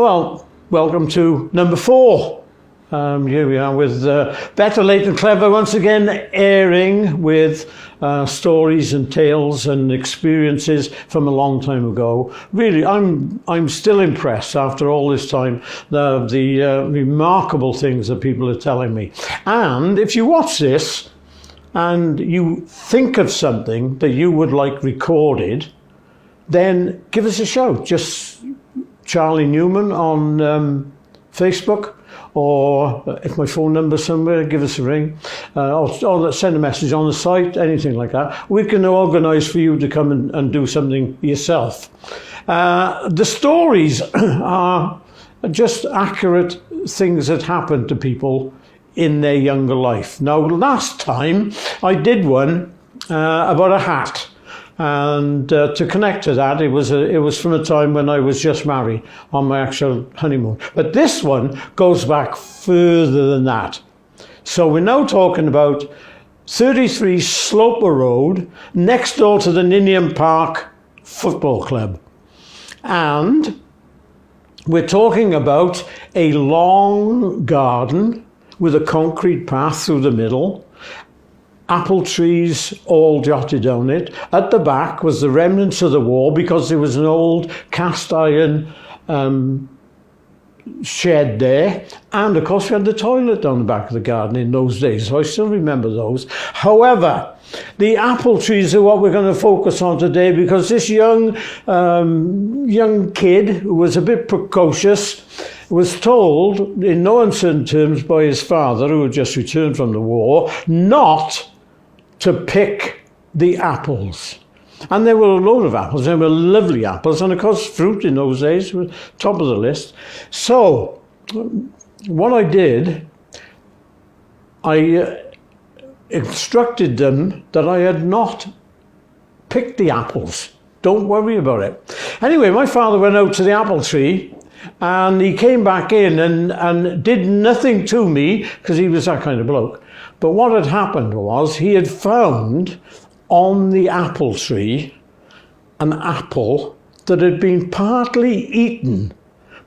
Well, welcome to number 4. Here we are with Better Late and Clever once again, airing with stories and tales and experiences from a long time ago. Really, I'm still impressed after all this time, the remarkable things that people are telling me. And if you watch this and you think of something that you would like recorded, then give us a shout. Just Charlie Newman on Facebook, or if my phone number's somewhere, give us a ring, or send a message on the site, anything like that. We can organise for you to come and do something yourself. The stories are just accurate things that happen to people in their younger life. Now, last time I did one about a hat. And to connect to that, it was from a time when I was just married on my actual honeymoon. But this one goes back further than that. So we're now talking about 33 Sloper Road, next door to the Ninian Park Football Club. And we're talking about a long garden with a concrete path through the middle, apple trees all jotted down it. At the back was the remnants of the war, because there was an old cast iron shed there. And of course we had the toilet down the back of the garden in those days, so I still remember those. However, the apple trees are what we're going to focus on today, because this young kid, who was a bit precocious, was told in no uncertain terms by his father, who had just returned from the war, not to pick the apples. And there were a load of apples. There were lovely apples, and of course fruit in those days was top of the list. So what I did, I instructed them that I had not picked the apples. Don't worry about it. Anyway, my father went out to the apple tree, and he came back in and did nothing to me, because he was that kind of bloke. But what had happened was he had found on the apple tree an apple that had been partly eaten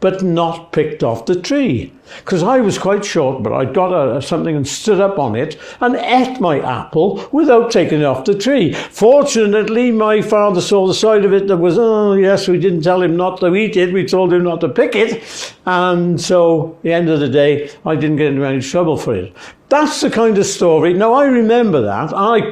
but not picked off the tree. Because I was quite short, but I got something and stood up on it and ate my apple without taking it off the tree. Fortunately, my father saw the side of it that was, oh yes, we didn't tell him not to eat it, we told him not to pick it. And so, at the end of the day, I didn't get into any trouble for it. That's the kind of story. Now, I remember that.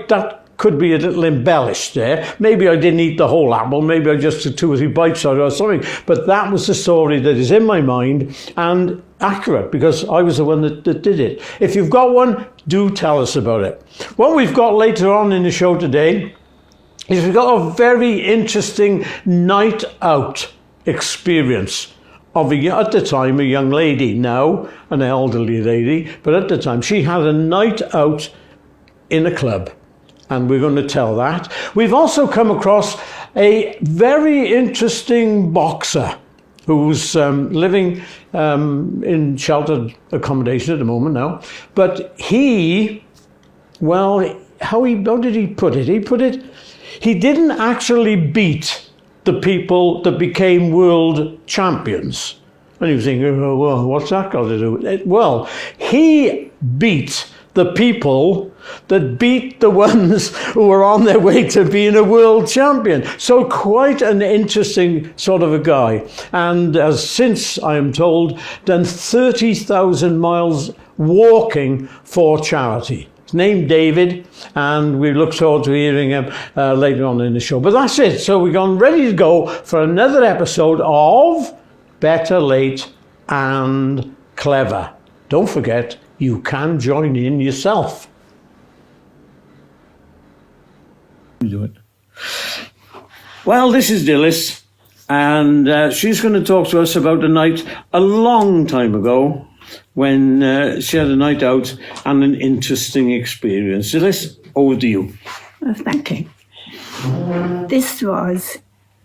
That could be a little embellished there. Maybe I didn't eat the whole apple. Maybe I just took 2 or 3 bites out or something. But that was the story that is in my mind, and accurate, because I was the one that did it. If you've got one, do tell us about it. What we've got later on in the show today is we've got a very interesting night out experience of, at the time, a young lady, now an elderly lady, but at the time she had a night out in a club. And we're going to tell that. We've also come across a very interesting boxer who's living in sheltered accommodation at the moment now. But he, well, how did he put it? He didn't actually beat the people that became world champions. And he was thinking, oh, well, what's that got to do with it? Well, he beat the people that beat the ones who were on their way to being a world champion. So quite an interesting sort of a guy. And has since, I am told, done 30,000 miles walking for charity. His name David, and we look forward to hearing him later on in the show. But that's it. So we're gone ready to go for another episode of Better Late and Clever. Don't forget, you can join in yourself. Do it. Well, this is Dylis, and she's going to talk to us about a night a long time ago when she had a night out and an interesting experience. Dylis, over to you. Well, thank you.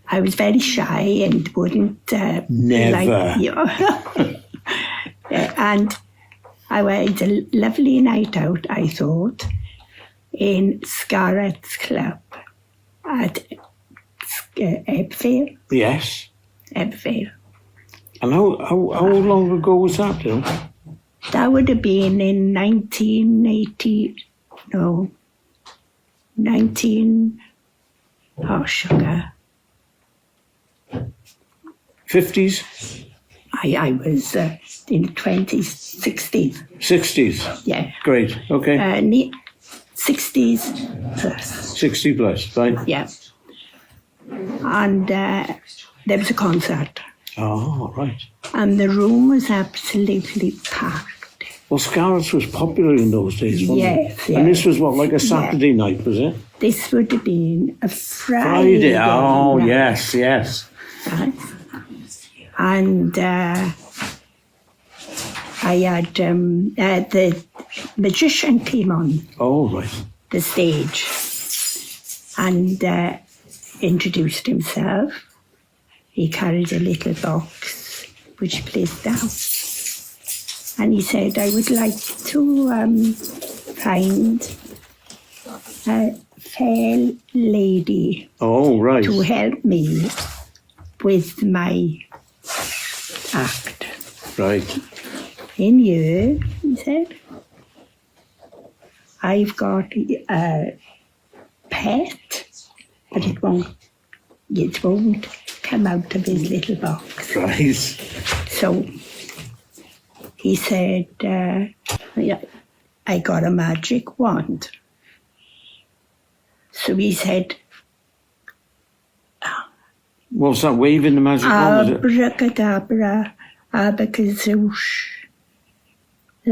I was very shy and wouldn't Never. And I had a lovely night out, I thought, in Scarlett's Club at Ebbvale. Yes. Ebbvale. And how long ago was that, Bill? That would have been in 1980, no, 19, oh sugar. 50s? I was in 20s, 60s. 60s? Yeah. Great, okay. 60s plus. 60 plus, right? Yeah. And there was a concert. Oh, right. And the room was absolutely packed. Well, Scarlett's was popular in those days, wasn't it? Yes. And this was what, like a Saturday night, was it? This would have been a Friday. Oh, night. yes. Right. And I had the magician came on Oh, right. the stage and introduced himself. He carried a little box which he placed down. And he said, I would like to find a fair lady Oh, right. to help me with my act. Right. In here, he said, I've got a pet, but it won't come out of his little box. Right. So he said, I got a magic wand. So he said, What was that, waving the magic wand, was it? abracadabra, abacazoosh.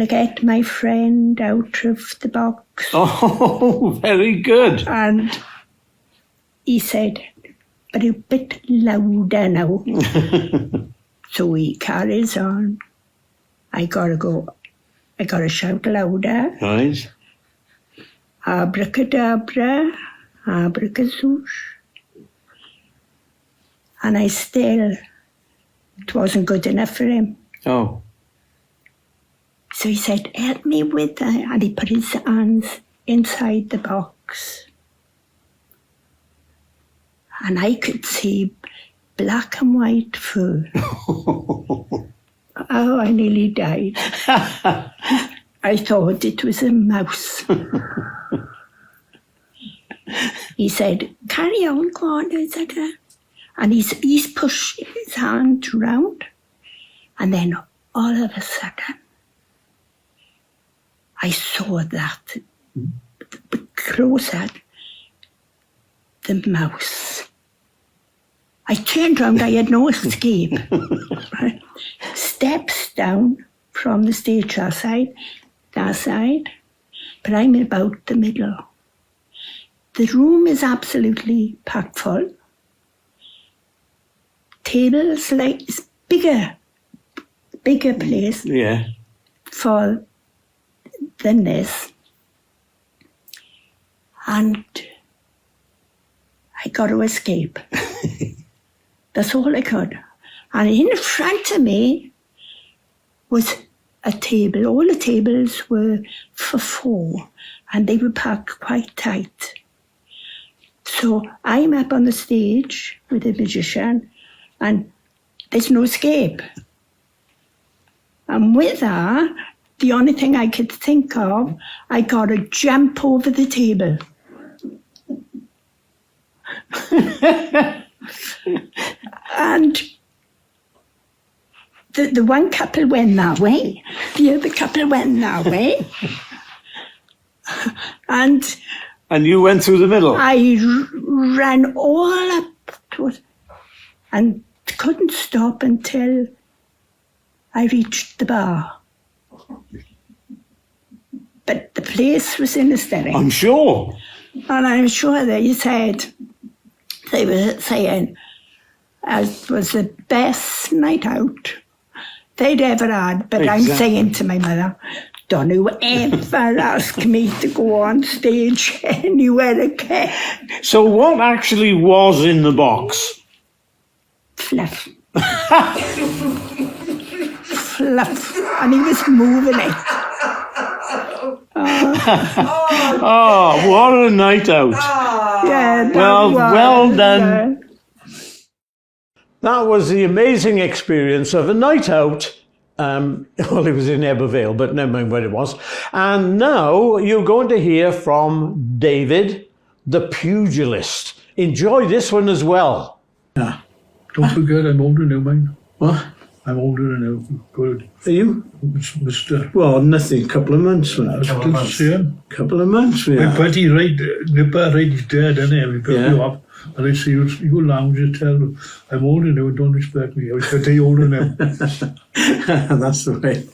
Get my friend out of the box. Oh, very good. And he said, but a bit louder now. So he carries on. I gotta shout louder. Right. Abracadabra, abacazoosh. And it wasn't good enough for him. Oh. So he said, help me with that. And he put his hands inside the box. And I could see black and white fur. Oh, I nearly died. I thought it was a mouse. He said, carry on, go on, etc. And he's pushed his hand round. And then all of a sudden, I saw that closer, the mouse. I turned round, I had no escape. Right? Steps down from the stage that side, but I'm about the middle. The room is absolutely packed full. Tables, like, it's bigger place for than this. And I got to escape. That's all I could. And in front of me was a table. All the tables were for four, and they were packed quite tight. So I'm up on the stage with the magician, and there's no escape. And with that, the only thing I could think of, I got to jump over the table. And the one couple went that way, the other couple went that way. And you went through the middle? I ran all up to it and couldn't stop until I reached the bar. But the place was in hysterics. I'm sure. And I'm sure they were saying it was the best night out they'd ever had. But Exactly. I'm saying to my mother, don't you ever ask me to go on stage anywhere again. So what actually was in the box? Fluff. Fluff. And he was moving it. Oh, what a night out. Yeah, that Well was, done. that was the amazing experience of a night out. Well, it was in Ebervale, but never mind where it was. And now you're going to hear from David, the pugilist. Enjoy this one as well. Yeah. Don't forget, I'm older now, man. What? I'm older now. Good. Are you? Mr. Well, nothing. Couple of months. I'm still the same. Couple of months. My Yeah. buddy, he's dead, isn't he? We picked Yeah. you up. And I say, you lounge, just tell him, I'm older now, don't respect me. I was 30 older now. That's the way.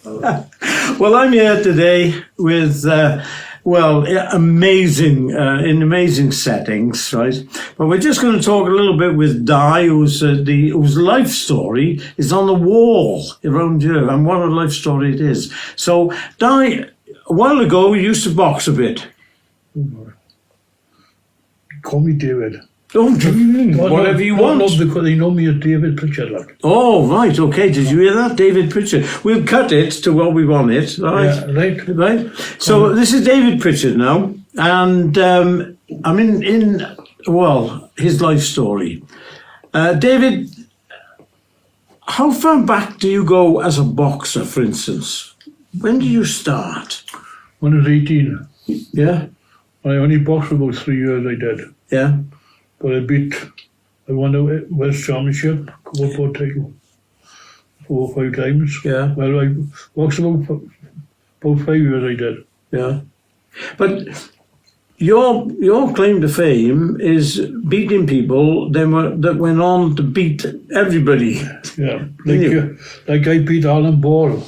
Well, I'm here today with, amazing, in amazing settings, right? But we're just going to talk a little bit with Di, whose life story is on the wall around here, and what a life story it is. So, Di, a while ago, you used to box a bit. Call me David. Oh, whatever you want. No, because they know me as David Pritchard. Like. Oh, right, okay. Did you hear that? David Pritchard. We'll cut it to what we want it, right? Yeah, right. Right. So this is David Pritchard now, and I'm in his life story. David, how far back do you go as a boxer, for instance? When did you start? When I was 18. Yeah? I only boxed for about 3 years, I did. Yeah? But I won the West Championship, co-op title, 4 or 5 times. Yeah. Well, I boxed about 5 years, I did. Yeah. But your claim to fame is beating people that went on to beat everybody. Yeah. Like I beat Alan Ball,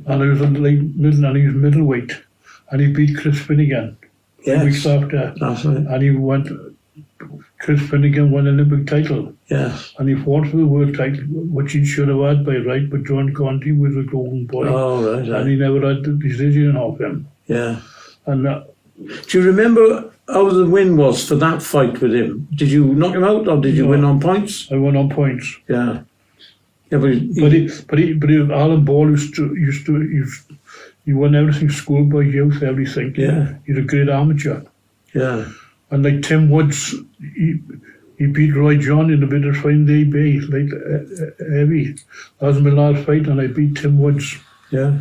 and I was middleweight, and he beat Chris Finnegan. Yes. Weeks after. That's right. And Chris Finnegan won an Olympic title. Yes. And he fought for the world title, which he should have had by right, but John Conti was a golden boy. Oh, right. And he never had the decision off him. Yeah. And do you remember how the win was for that fight with him? Did you knock him out, or did you win on points? I won on points. Yeah. Yeah, but Alan Ball he won everything, schoolboy, youth, everything. Yeah. He's a great amateur. Yeah. And like Tim Woods, he beat Roy John in a bit of fine day bay, like heavy. That was my last fight, and I beat Tim Woods. Yeah.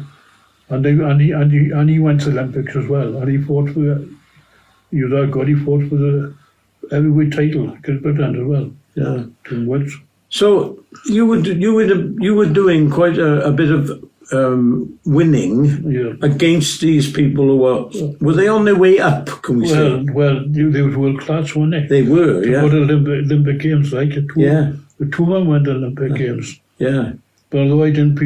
And he went to the Olympics as well, and he fought for. He was that good. He fought for the heavyweight title, Great Britain as well. Yeah. Tim Woods. So you were doing quite a bit of winning against these people who were they on their way up? Can we say? Well, they were world class, weren't they? They were. To Yeah. go to Olympic Games, like the two of them went to Olympic Games. Yeah. But although I didn't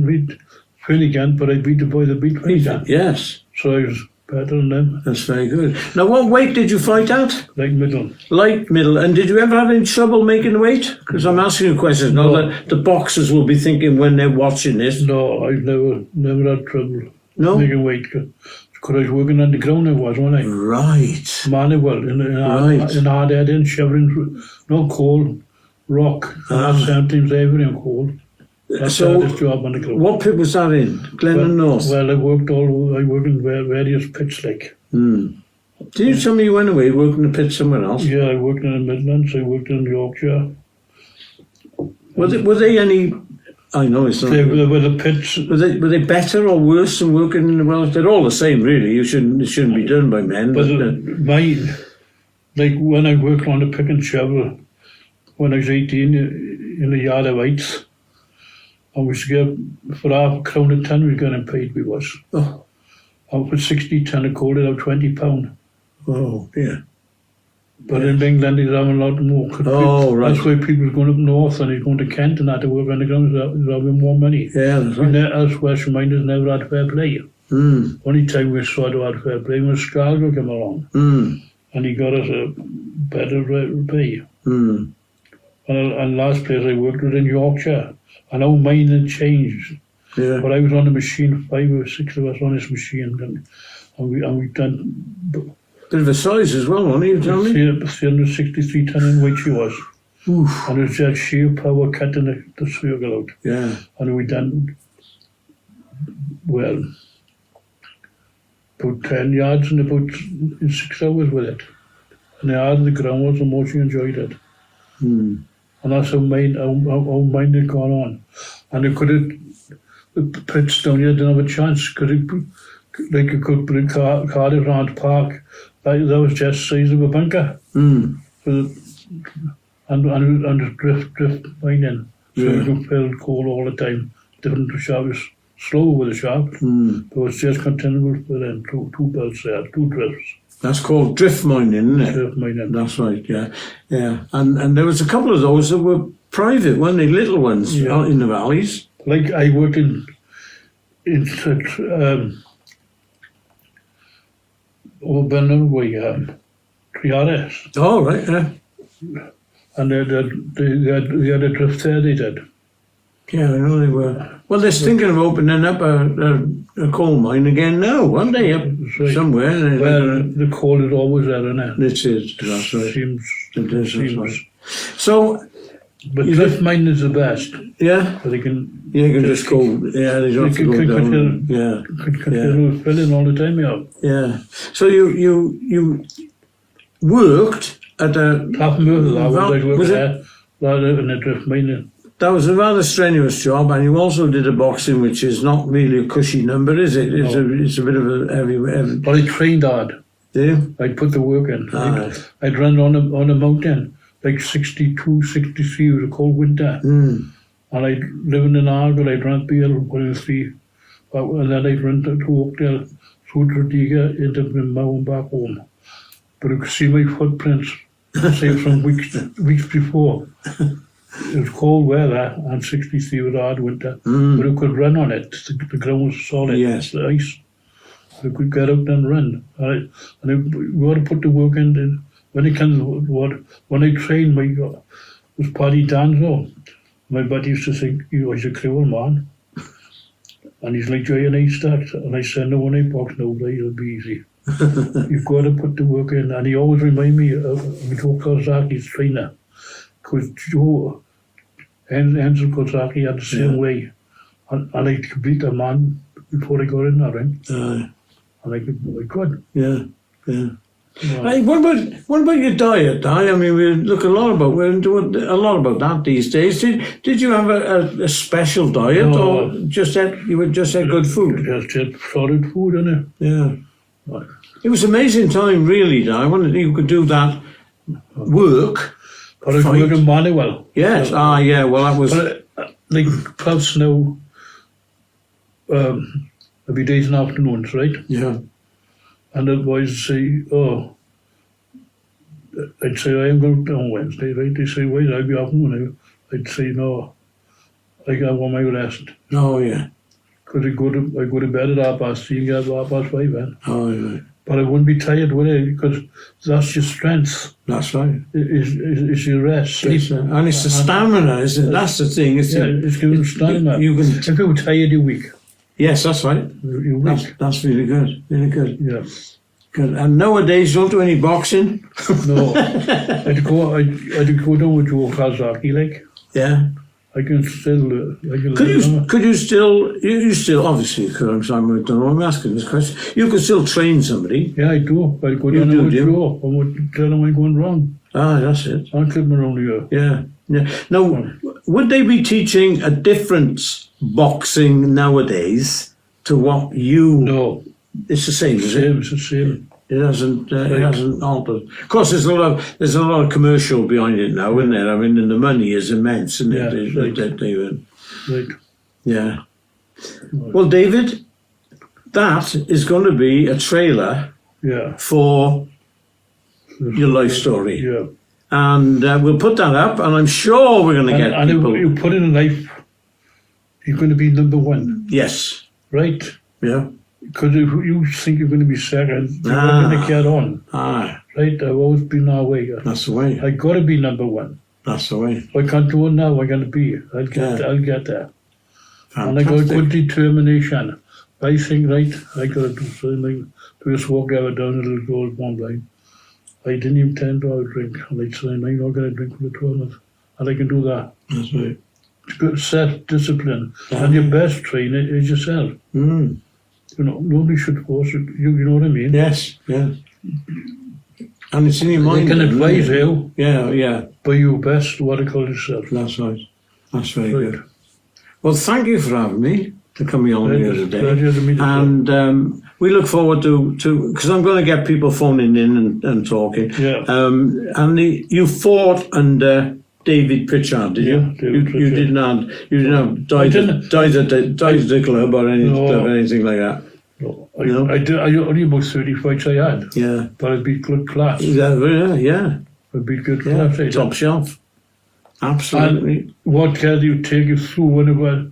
beat Finnegan, but I beat the boy that beat Finnegan. Yes. So I was better than them. That's very good. Now, what weight did you fight at? Like middle. Light middle. And did you ever have any trouble making weight? Because I'm asking you questions now that the boxers will be thinking when they're watching this. No, I've never had trouble making weight. Because I was working on the ground, wasn't I? Right. Manual, in hard head, in shivering, no coal, rock. And sometimes everything coal. That's the hardest job on the ground. What pit was that in? Glennon North? Well, I worked in various pits, like. Did you tell me you went away, worked in a pit somewhere else? Yeah, I worked in the Midlands, I worked in Yorkshire. Were they any... I know it's not... They were the pits... Were they better or worse than working in the Welsh? They're all the same, really. It shouldn't be done by men. But like when I worked on the pick and shovel, when I was 18, in the yard of Heights, and we used to get, for £0.5 a ton, we were getting paid, we was. Oh. And for 60 ton of coal, they'd have £20. Oh, yeah. But in England, they'd have a lot more. Right. That's why people was going up north and they're going to Kent and that to work underground, they're having more money. Yeah, that's right. Us Welsh minders never had fair play. Only time we sort of had fair play was Scarborough came along. And he got us a better pay. And last place I worked was in Yorkshire. And our mine had changed. Yeah. But I was on the machine, 5 or 6 of us on this machine, and we done... Bit of a size as well, wasn't he, you tell me? 363 ton in weight she was. Oof. And it was that sheer power cutting the circle out. Yeah. And we done, well, about 10 yards in 6 hours with it. And the harder the ground was, the more she enjoyed it. And that's how mine had gone on. And it could have, the pits down here didn't have a chance. You could bring Cardiff around park. That was just the size of a bunker. Mm. And drift mining. So you could fill coal all the time. Different shafts, slow with the shaft. But it was just continual for them. Two belts there, 2 drifts. That's called drift mining, isn't it? Drift mining. That's right, yeah. Yeah. And there was a couple of those that were private, weren't they? Little ones out in the valleys. Like I worked in Triaris. Oh, right, yeah. And they had a drift there, they did. Yeah, I know they were. Well, they're thinking of opening up a coal mine again now, aren't they? Up somewhere. Well, the coal is always there, isn't it? It is, that's right. Seems. Right. So, but drift mine is the best. Yeah? So they can... You can just go, yeah, they don't have to go down. Continue filling all the time, Yeah. So you worked at a... Was it? In a drift mine. That was a rather strenuous job, and you also did a boxing, which is not really a cushy number, is it? It's a bit of a heavy. But I trained hard. Did you? I'd put the work in. I'd run on a mountain, like 62, 63, it was a cold winter. And I'd live in an Argyle, I'd run Beale, 103. And then I'd run to Oakdale, through Tredegar, into Mao and back home. But you could see my footprints, say from weeks before. It was cold weather and 63 was hard winter, but you could run on it. The ground was solid, the ice. You could get out and run. And you got to put the work in. When it comes, when I trained, it was Paddy Danzo. My buddy used to think he was a cruel man. And he's like, Joy and I start. And I said, no, when I box now, it'll be easy. You've got to put the work in. And he always remind me of Joe Kozaki's trainer. Because Joe Enzo Kozaki had the same way. And I could beat a man before I got in that ring. And I could. Yeah. Hey, what about your diet, Di? I mean, we're doing a lot about that these days. Did you have a special diet, or you just had good food? Just had solid food, innit? Yeah. It was an amazing time, really, Di. I wondered if you could do that work. But I was working manual. Yes, yeah, well that was... like, plus now, there'll be days and afternoons, right? Yeah. And the boys say, I'd say, I am going on Wednesday, right? They say, why did I be afternoon? I'd say, no, I want my rest. Oh, yeah. Because I go to bed at 3:30 and get up at 5:30, man. Oh, yeah. But I wouldn't be tired, would I? Because that's your strength. That's right. It's your rest. And it's the stamina, isn't it? That's the thing. It's giving you stamina. If you're tired, you're weak. Yes, that's right. You're weak. That's really good. Really good. Yeah. Good. And nowadays, you don't do any boxing? No. I'd go down with Joe Kazaki, like. Yeah. I can still. Could you still obviously? Because I don't know. I'm asking this question. You could still train somebody. Yeah, I do. I go down with Joe. I would tell them I'm going wrong. That's it. I'll clip them around here. Yeah. Now, would they be teaching a different boxing nowadays to what you? No. It's the same. It's the same. It hasn't altered. Of course, there's a lot of commercial behind it now, isn't there? I mean, and the money is immense, isn't it? David? Right. Yeah. Well, David, that is going to be a trailer. Yeah. For your life story. Yeah. And we'll put that up, and I'm sure we're going to get people. You put in a life, you're going to be number one. Yes. Right. Yeah. Because if you think you're going to be second, you're not going to get on. Right? I've always been that way. That's the way. I got to be number one. That's the way. If I can't do it now, I'm going to be. I'll get there. Fantastic. And I got good determination. I think, right, I got to do something. Just walk out down a little gold one line. I didn't even tend to drink. And I'd say, I'm not going to drink for the 12 months. And I can do that. That's right. It's good self-discipline. And your best trainer is yourself. You know, nobody should force it. You know what I mean? Yes, yeah. And it's in your They mind. can then, advise isn't it? you, Yeah. by your best, what to call yourself. That's right. That's very Right. good. Well, thank you for having me to come on here today. Pleasure to meet you. And we look forward to because I'm going to get people phoning in and talking. Yeah. And you fought under David Pritchard, did you? Yeah, David You Pritchard. didn't have died at the club or anything like that. No, No? I only about 30 fights I had, Yeah. but I beat good class. Yeah. I beat good Yeah. class. I did. Top shelf. Absolutely. And what can you take you through whenever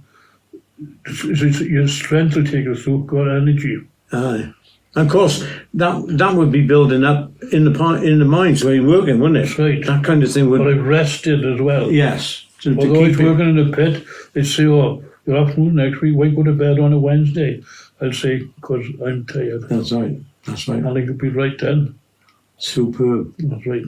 your strength will take you through, got energy. Aye. And of course, that would be building up in the mines where you're working, wouldn't it? That's right. That kind of thing would. But I've rested as well. Yes. To Although I was keep it. working in the pit, they'd say, oh, you're off next week, why go to bed on a Wednesday? I'd say, because I'm tired. That's right. That's right. And I could be right then. Superb. That's right.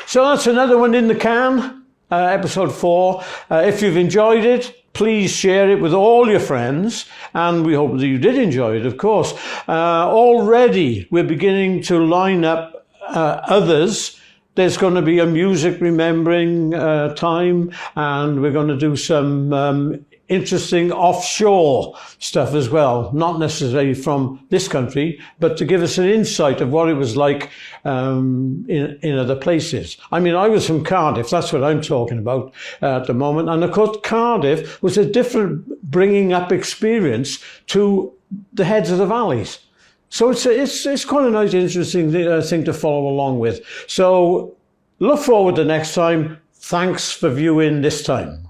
So that's another one in the can, episode 4. If you've enjoyed it, please share it with all your friends, and we hope that you did enjoy it, of course. Already, we're beginning to line up others. There's going to be a music remembering time, and we're going to do some interesting offshore stuff as well, not necessarily from this country, but to give us an insight of what it was like in other places. I mean, I was from Cardiff, that's what I'm talking about at the moment, and of course Cardiff was a different bringing up experience to the heads of the valleys. So it's quite a nice, interesting thing to follow along with. So look forward to next time. Thanks for viewing this time.